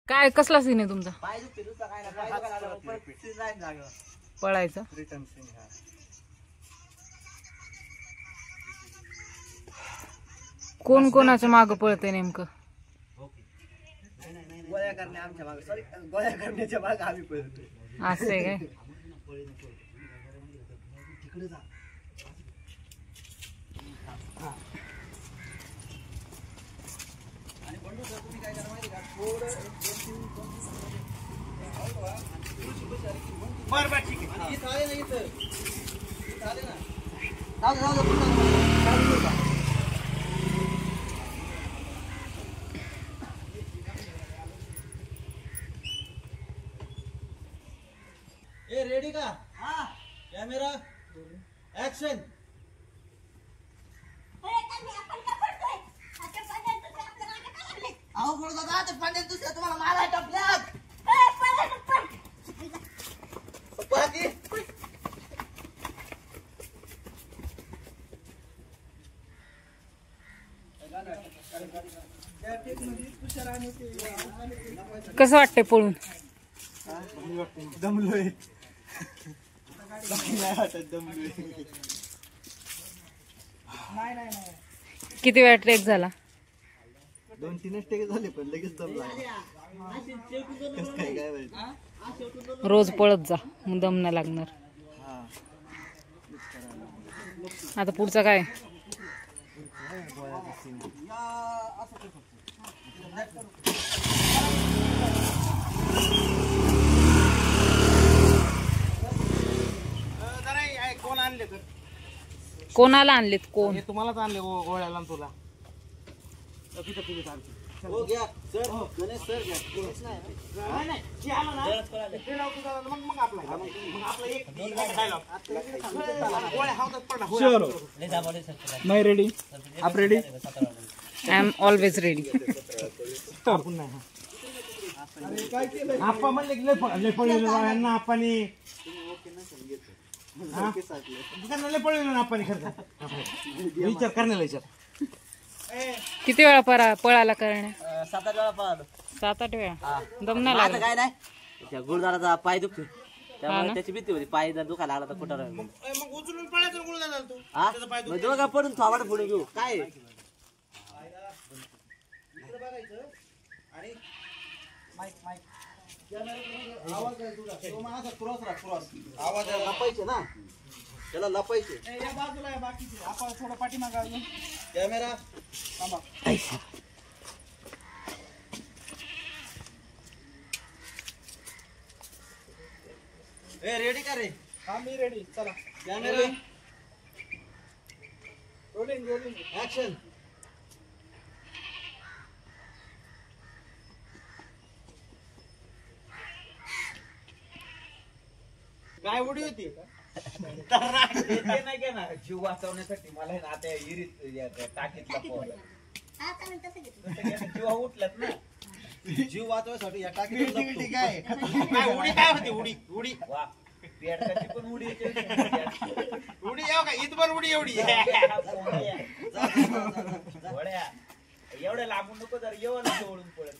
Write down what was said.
काय कसला सीन आहे तुमचा? पळायचं कोण कोणाच्या माग पळते नेमकं? गोळ्या करण्या आमच्या मागे, सॉरी गोळ्या करण्याच्या मागे आम्ही पळतो. असं आहे काय? बरं ठीक आहे. इथं आले ना, इथं आले ना. ए रेडी का? हाँ. Camera action. अहो बोल दादा, ते पांडे दुसऱ्या तुम्हाला मारा टपल्यात. बाकी कसं वाटतंय पळून? दमलोय. किती वेळा ट्रेक झाला? 2-3 टेक झाले पण लगेच दम लागला. कसं काय माहिती. रोज पळत जा, मग दम नाही लागणार. आता पुढचं काय? कोण आणले तर? कोणाला आणलेत? कोण? तुम्हालाच आणले गोळ्याला तुला. हो घ्या सर. गणेश सर घ्या. मैं रेडी. आप ready? I am always ready. आप्पा म्हणले पळलेलं आपण विचार करण्याला विचार. किती वेळा पळाला करण्या? 7-8 वेळा पळालो. 7-8 वेळा. दम नाही लागला? काय नाही, गुरुदाराचा पाय दुखतो त्यामुळे त्याची भीती होती. पाय जर दुखायला लागला तर कुठं मग उचलून पळायचं गुरुदाराला तू. दोघा पडून थोबाड पुढे घेऊ काय. आवाज लपायचे ना, त्याला लपायचे. थोडं पाठीमागा कॅमेरा ए रेडी का रे? हा मी रेडी. चला कॅमेरा रोलिंग ऍक्शन. काय उडी होती? नाही ना, जीव वाचवण्यासाठी मला ना आता टाकीतला जीव उठल्यात ना, जीव वाचवण्यासाठी या टाकीत काय उडी काय होती? उडी वा पेटकाची पण उडी उडी येऊ का? इथभर उडी एवढी एवढ्या लांबून नको जर येऊ ना जवळून पळत.